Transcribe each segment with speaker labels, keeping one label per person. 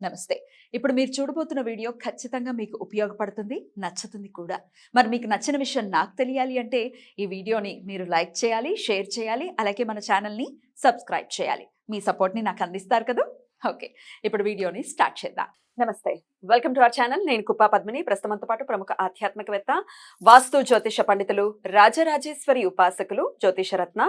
Speaker 1: నమస్తే. ఇప్పుడు మీరు చూడబోతున్న వీడియో ఖచ్చితంగా మీకు ఉపయోగపడుతుంది, నచ్చుతుంది కూడా. మరి మీకు నచ్చిన విషయం నాకు తెలియాలి అంటే ఈ వీడియోని మీరు లైక్ చేయాలి, షేర్ చేయాలి, అలాగే మన ఛానల్‌ని సబ్స్క్రైబ్ చేయాలి. మీ సపోర్ట్‌ని నాకు అందిస్తారు కదూ! ఓకే. ఇప్పుడు వీడియోని స్టార్ట్ చేద్దాం. నమస్తే. Welcome to our channel. నేను కుప్పా పద్మిని. ప్రస్తుతంతో పాటు ప్రముఖ ఆధ్యాత్మికవేత్త, వాస్తు జ్యోతిష పండితులు, రాజరాజేశ్వరి ఉపాసకులు, జ్యోతిష రత్న,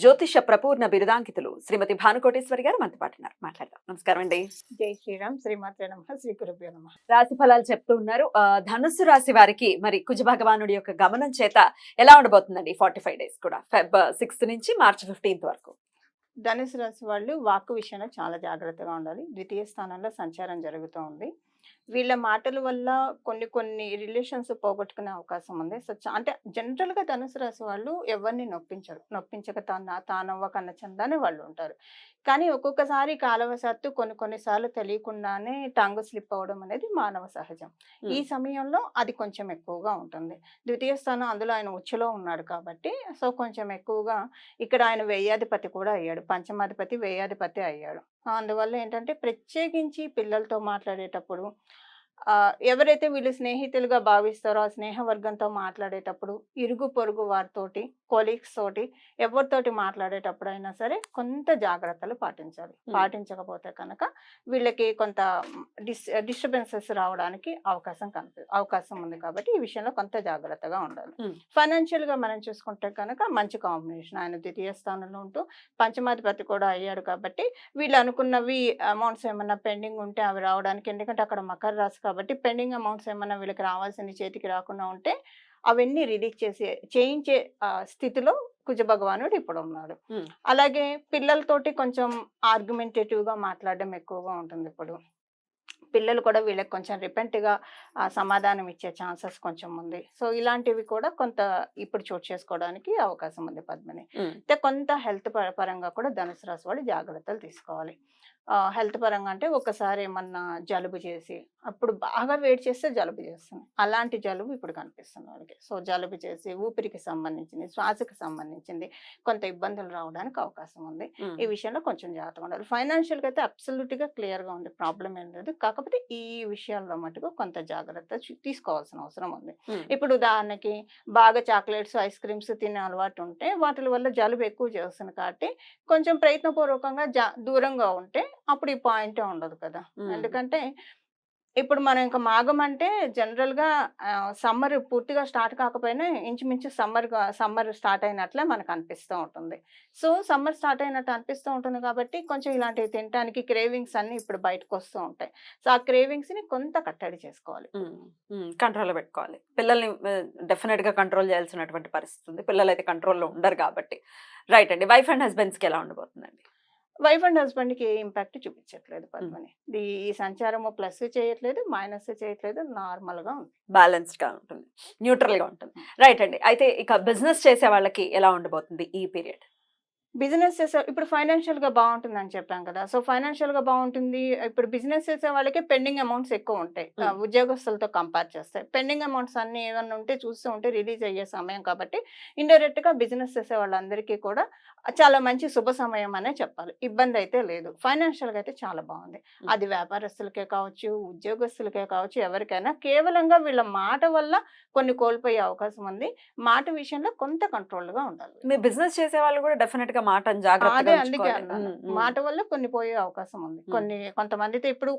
Speaker 1: జ్యోతిష ప్రపూర్ణ బిరుదాంకితులు శ్రీమతి భానుకోటేశ్వరి గారు మనతో పాటు ఉన్నారు. మాట్లాడదాం. నమస్కారం అండి.
Speaker 2: జై శ్రీరామ్. శ్రీమాత్రే నమః. శ్రీ గురుభ్యో నమః.
Speaker 1: రాశి ఫలాలు చెప్తూ ఉన్నారు. ధనుస్సు రాశి వారికి మరి కుజ భగవానుడి యొక్క గమనం చేత ఎలా ఉండబోతుందండి 45 డేస్ కూడా? ఫెబ్ 6 నుంచి మార్చ్ 15 వరకు.
Speaker 2: ధనుసు రాశి వాళ్ళు వాక్కు విషయంలో చాలా జాగ్రత్తగా ఉండాలి. ద్వితీయ స్థానంలో సంచారం జరుగుతూ ఉంది. వీళ్ళ మాటల వల్ల కొన్ని రిలేషన్స్ పోగొట్టుకునే అవకాశం ఉంది. సో అంటే జనరల్గా ధనుసు రాశి వాళ్ళు ఎవరిని నొప్పించరు. నొప్పించక తానవ్వ కన్న చందానే వాళ్ళు ఉంటారు. కానీ ఒక్కొక్కసారి కాలవశాత్తు కొన్నిసార్లు తెలియకుండానే టంగ్ స్లిప్ అవ్వడం అనేది మానవ సహజం. ఈ సమయంలో అది కొంచెం ఎక్కువగా ఉంటుంది. ద్వితీయ స్థానం అందులో ఆయన ఉచ్చులో ఉన్నాడు కాబట్టి సో కొంచెం ఎక్కువగా ఇక్కడ ఆయన వ్యయాధిపతి కూడా అయ్యాడు. పంచమాధిపతి వ్యయాధిపతి అయ్యాడు. అందువల్ల ఏంటంటే ప్రత్యేకించి పిల్లలతో మాట్లాడేటప్పుడు ఎవరైతే వీళ్ళు స్నేహితులుగా భావిస్తారో ఆ స్నేహ వర్గంతో మాట్లాడేటప్పుడు ఇరుగు పొరుగు వారితోటి, కొలీగ్స్ తోటి, ఎవరితోటి మాట్లాడేటప్పుడు అయినా సరే కొంత జాగ్రత్తలు పాటించాలి. పాటించకపోతే కనుక వీళ్ళకి కొంత డిస్టర్బెన్సెస్ రావడానికి అవకాశం ఉంది. కాబట్టి ఈ విషయంలో కొంత జాగ్రత్తగా ఉండాలి. ఫైనాన్షియల్ గా మనం చూసుకుంటే కనుక మంచి కాంబినేషన్. ఆయన ద్వితీయ స్థానంలో ఉంటూ పంచమాధిపతి కూడా అయ్యాడు కాబట్టి వీళ్ళు అనుకున్నవి అమౌంట్స్ ఏమన్నా పెండింగ్ ఉంటే అవి రావడానికి, ఎందుకంటే అక్కడ మకర రాశి కాబట్టి పెండింగ్ అమౌంట్స్ ఏమన్నా వీళ్ళకి రావాల్సిన చేతికి రాకుండా ఉంటే అవన్నీ రిలీజ్ చేయించే స్థితిలో కుజ భగవానుడు ఇప్పుడు ఉన్నాడు. అలాగే పిల్లలతోటి కొంచెం ఆర్గ్యుమెంటేటివ్ గా మాట్లాడడం ఎక్కువగా ఉంటుంది. ఇప్పుడు పిల్లలు కూడా వీళ్ళకి కొంచెం రిపెంట్గా సమాధానం ఇచ్చే ఛాన్సెస్ కొంచెం ఉంది. సో ఇలాంటివి కూడా కొంత ఇప్పుడు చోటు చేసుకోవడానికి అవకాశం ఉంది పద్మిని. అయితే కొంత హెల్త్ పరంగా కూడా ధనుసు రాశి వాళ్ళు జాగ్రత్తలు తీసుకోవాలి. హెల్త్ పరంగా అంటే ఒకసారి ఏమన్నా జలుబు చేసి, అప్పుడు బాగా వేడి చేస్తే జలుబు చేస్తుంది. అలాంటి జలుబు ఇప్పుడు కనిపిస్తుంది వాళ్ళకి. సో జలుబు చేసి ఊపిరికి సంబంధించింది, శ్వాసకి సంబంధించింది కొంత ఇబ్బందులు రావడానికి అవకాశం ఉంది. ఈ విషయంలో కొంచెం జాగ్రత్తగా ఉండాలి. ఫైనాన్షియల్గా అయితే అబ్సల్యూట్గా క్లియర్గా ఉంది, ప్రాబ్లం ఏం లేదు. కాకపోతే ఈ విషయాల్లో మటుకు కొంత జాగ్రత్త తీసుకోవాల్సిన అవసరం ఉంది. ఇప్పుడు ఉదాహరణకి బాగా చాక్లెట్స్, ఐస్ క్రీమ్స్ తినే అలవాటు ఉంటే వాటి వల్ల జలుబు ఎక్కువ చేస్తుంది కాబట్టి కొంచెం ప్రయత్నపూర్వకంగా దూరంగా ఉంటే అప్పుడు ఈ పాయింటే ఉండదు కదా. ఎందుకంటే ఇప్పుడు మనం ఇంకా మాఘం అంటే జనరల్గా సమ్మర్ పూర్తిగా స్టార్ట్ కాకపోయినా ఇంచుమించు సమ్మర్ స్టార్ట్ అయినట్లే మనకు అనిపిస్తూ ఉంటుంది. సో సమ్మర్ స్టార్ట్ అయినట్టు అనిపిస్తూ ఉంటుంది కాబట్టి కొంచెం ఇలాంటివి తినడానికి క్రేవింగ్స్ అన్ని ఇప్పుడు బయటకు వస్తూ ఉంటాయి. సో ఆ క్రేవింగ్స్ని కొంత కట్టడి చేసుకోవాలి,
Speaker 1: కంట్రోల్లో పెట్టుకోవాలి. పిల్లల్ని డెఫినెట్గా కంట్రోల్ చేయాల్సినటువంటి పరిస్థితి ఉంది. పిల్లలు అయితే కంట్రోల్లో ఉండరు కాబట్టి. రైట్ అండి. వైఫ్ అండ్ హస్బెండ్స్కి ఎలా ఉండబోతుందండి?
Speaker 2: వైఫ్ అండ్ హస్బెండ్కి ఏ ఇంపాక్ట్ చూపించట్లేదు పద్మని. ఈ సంచారము ప్లస్ చేయట్లేదు, మైనస్ చేయట్లేదు, నార్మల్గా ఉంది,
Speaker 1: బ్యాలెన్స్డ్గా ఉంటుంది, న్యూట్రల్గా ఉంటుంది. రైట్ అండి. అయితే ఇక బిజినెస్ చేసే వాళ్ళకి ఎలా ఉండబోతుంది ఈ పీరియడ్?
Speaker 2: బిజినెస్ చేసే ఇప్పుడు ఫైనాన్షియల్గా బాగుంటుందని చెప్పాం కదా. సో ఫైనాన్షియల్గా బాగుంటుంది. ఇప్పుడు బిజినెస్ చేసే వాళ్ళకి పెండింగ్ అమౌంట్స్ ఎక్కువ ఉంటాయి ఉద్యోగస్తులతో కంపేర్ చేస్తే. పెండింగ్ అమౌంట్స్ అన్ని ఏమన్నా ఉంటే చూస్తూ ఉంటే రిలీజ్ అయ్యే సమయం కాబట్టి ఇండైరెక్ట్గా బిజినెస్ చేసే వాళ్ళందరికీ కూడా చాలా మంచి శుభ సమయం అనే చెప్పాలి. ఇబ్బంది అయితే లేదు. ఫైనాన్షియల్గా అయితే చాలా బాగుంది. అది వ్యాపారస్తులకే కావచ్చు, ఉద్యోగస్తులకే కావచ్చు, ఎవరికైనా కేవలంగా వీళ్ళ మాట వల్ల కొన్ని కోల్పోయే అవకాశం ఉంది. మాట విషయంలో కొంత కంట్రోల్గా ఉండాలి.
Speaker 1: మీరు బిజినెస్ చేసే వాళ్ళు కూడా డెఫినెట్ గా మాట
Speaker 2: అదే
Speaker 1: జాగ్రత్తగా
Speaker 2: అందుకే
Speaker 1: ఉంచుకోవాలి.
Speaker 2: అన్నాను. మాట వల్ల కొన్ని పోయే అవకాశం ఉంది.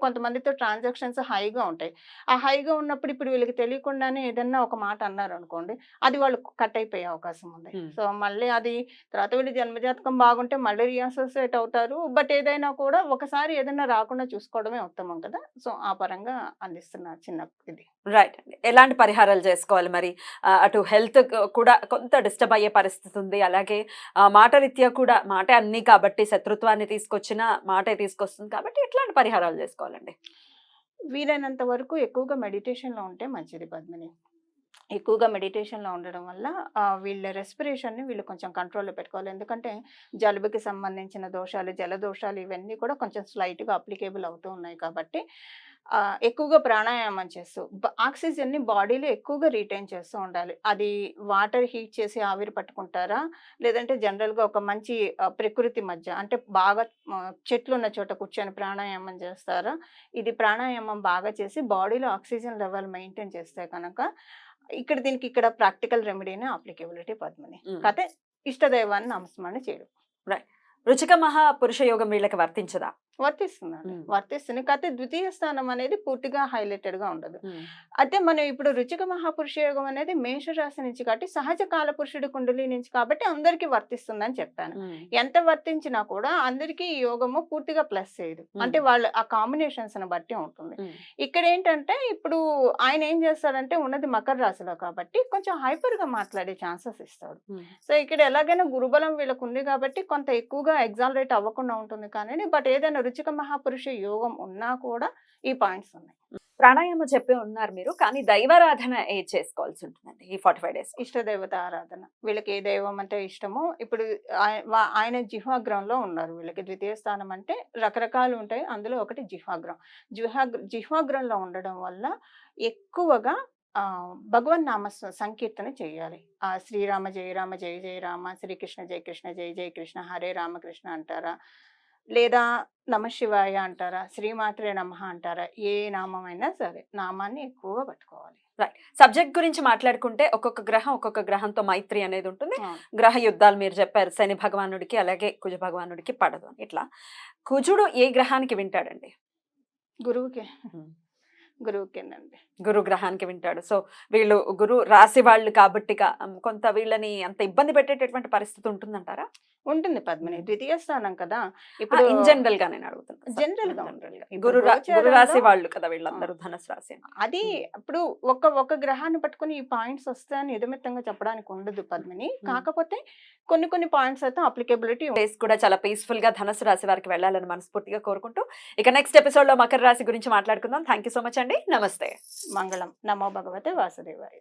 Speaker 2: కొంతమందితో ట్రాన్సాక్షన్స్ హైగా ఉంటాయి. ఆ హైగా ఉన్నప్పుడు ఇప్పుడు వీళ్ళకి తెలియకుండానే ఏదన్నా ఒక మాట అన్నారు అనుకోండి, అది వాళ్ళు కట్ అయిపోయే అవకాశం ఉంది. సో మళ్ళీ అది తర్వాత వీళ్ళు జన్మజాతకం బాగుంటే మళ్ళీ రీఅసోసియేట్ అవుతారు. బట్ ఏదైనా కూడా ఒకసారి ఏదైనా రాకుండా చూసుకోవడమే ఉత్తమం కదా. సో ఆ పరంగా అందిస్తున్న చిన్న ఇది.
Speaker 1: రైట్ అండి. ఎలాంటి పరిహారాలు చేసుకోవాలి మరి? అటు హెల్త్ కూడా కొంత డిస్టర్బ్ అయ్యే పరిస్థితి ఉంది. అలాగే మాట రీత్యా కూడా మాటే అన్నీ కాబట్టి, శత్రుత్వాన్ని తీసుకొచ్చిన మాటే తీసుకొస్తుంది కాబట్టి ఎట్లాంటి పరిహారాలు చేసుకోవాలండి?
Speaker 2: వీలైనంత వరకు ఎక్కువగా మెడిటేషన్లో ఉంటే మంచిది పద్మిని. ఎక్కువగా మెడిటేషన్లో ఉండడం వల్ల వీళ్ళ రెస్పిరేషన్ని వీళ్ళు కొంచెం కంట్రోల్లో పెట్టుకోవాలి. ఎందుకంటే జలుబుకి సంబంధించిన దోషాలు, జలదోషాలు ఇవన్నీ కూడా కొంచెం స్లైట్గా అప్లికేబుల్ అవుతూ ఉన్నాయి కాబట్టి ఎక్కువగా ప్రాణాయామం చేస్తూ ఆక్సిజన్ ని బాడీలో ఎక్కువగా రిటైన్ చేస్తూ ఉండాలి. అది వాటర్ హీట్ చేసి ఆవిరి పట్టుకుంటారా, లేదంటే జనరల్ గా ఒక మంచి ప్రకృతి మధ్య అంటే బాగా చెట్లు ఉన్న చోట కూర్చొని ప్రాణాయామం చేస్తారా? ఇది ప్రాణాయామం బాగా చేసి బాడీలో ఆక్సిజన్ లెవెల్ మెయింటైన్ చేస్తే కనుక దీనికి ఇక్కడ ప్రాక్టికల్ రెమెడీనే అప్లికేబిలిటీ పద్మిని.
Speaker 1: ఉమ్.
Speaker 2: కాకపోతే ఇష్టదైవాన్ని నామస్మరణ చేయడం
Speaker 1: రుచిక మహా పురుష యోగం వీళ్ళకి వర్తించదా?
Speaker 2: వర్తిస్తుందండి.
Speaker 1: ఉమ్.
Speaker 2: వర్తిస్తుంది. కాకపోతే ద్వితీయ స్థానం అనేది పూర్తిగా హైలైటెడ్ గా ఉండదు. అయితే మనం ఇప్పుడు రుచిక మహాపురుష యోగం అనేది మేషరాశి నుంచి కాబట్టి సహజ కాల పురుషుడి కుండలి నుంచి కాబట్టి అందరికీ వర్తిస్తుందని చెప్పాను. ఎంత వర్తించినా కూడా అందరికీ ఈ యోగము పూర్తిగా ప్లస్ చేయదు. అంటే వాళ్ళు ఆ కాంబినేషన్స్ ని బట్టి ఉంటుంది. ఇక్కడ ఏంటంటే ఇప్పుడు ఆయన ఏం చేస్తాడంటే ఉన్నది మకర రాశిలో కాబట్టి కొంచెం హైపర్ గా మాట్లాడే ఛాన్సెస్ ఇస్తాడు. సో ఇక్కడ ఎలాగైనా గురుబలం వీళ్ళకు ఉంది కాబట్టి కొంత ఎక్కువగా ఎగ్జాలరేట్ అవ్వకుండా ఉంటుంది కానీ బట్ ఏదైనా రుచిక మహాపురుష యోగం ఉన్నా కూడా ఈ పాయింట్స్ ఉన్నాయి.
Speaker 1: ప్రాణాయామం చెప్పి ఉన్నారు మీరు, కానీ దైవారాధన ఏది చేసుకోవాల్సి ఉంటుందండి ఈ 45 days?
Speaker 2: ఇష్టదేవత ఆరాధన. వీళ్ళకి ఏ దైవం అంటే ఇష్టమో ఇప్పుడు ఆయన జిహ్వాగ్రంలో ఉన్నారు. వీళ్ళకి ద్వితీయ స్థానం అంటే రకరకాలు ఉంటాయి. అందులో ఒకటి జిహ్వాగ్రం. జిహ్వాగ్రంలో ఉండడం వల్ల ఎక్కువగా భగవన్ నామ సంకీర్తన చేయాలి. శ్రీరామ జయ రామ జయ జయ రామ, శ్రీకృష్ణ జయ కృష్ణ జయ జయ కృష్ణ, హరే రామకృష్ణ అంటారా, లేదా నమ శివాయ అంటారా, శ్రీమాత్రే నమః అంటారా, ఏ నామం అయినా సరే నామాన్ని ఎక్కువగా పట్టుకోవాలి.
Speaker 1: సబ్జెక్ట్ గురించి మాట్లాడుకుంటే ఒక్కొక్క గ్రహం ఒక్కొక్క గ్రహంతో మైత్రి అనేది ఉంటుంది. గ్రహ యుద్ధాలు మీరు చెప్పారు, శని భగవానుడికి అలాగే కుజ భగవానుడికి పడదు అని. ఇట్లా కుజుడు ఏ గ్రహానికి వింటాడండి?
Speaker 2: గురువుకి. గురువుకేనండి.
Speaker 1: గురు గ్రహానికి వింటాడు. సో వీళ్ళు గురు రాశి వాళ్ళు కాబట్టి కొంత వీళ్ళని అంత ఇబ్బంది పెట్టేటటువంటి పరిస్థితి ఉంటుందంటారా?
Speaker 2: ఉంటుంది పద్మిని. ద్వితీయ స్థానం కదా. ఇప్పుడు
Speaker 1: ఇన్ జనరల్ గా నేను అడుగుతున్నాను.
Speaker 2: జనరల్ గా
Speaker 1: గురు రాశి వాళ్ళు కదా వీళ్ళందరూ, ధనుసు రాశి.
Speaker 2: అది ఇప్పుడు ఒక గ్రహాన్ని పట్టుకుని ఈ పాయింట్స్ వస్తాయని ఎదుమిత్తంగా చెప్పడానికి ఉండదు పద్మిని. కాకపోతే కొన్ని పాయింట్స్ అయితే అప్లికేబిలిటీ
Speaker 1: కూడా చాలా పీస్ఫుల్ గా ధనుసు రాశి వారికి వెళ్ళాలని మనస్ఫూర్తిగా కోరుకుంటూ ఇక నెక్స్ట్ ఎపిసోడ్ లో మకర రాశి గురించి మాట్లాడుకుందాం. థ్యాంక్ యూ సో మచ్ అండి. నమస్తే.
Speaker 2: మంగళం. నమో భగవతే వాసుదేవాయ.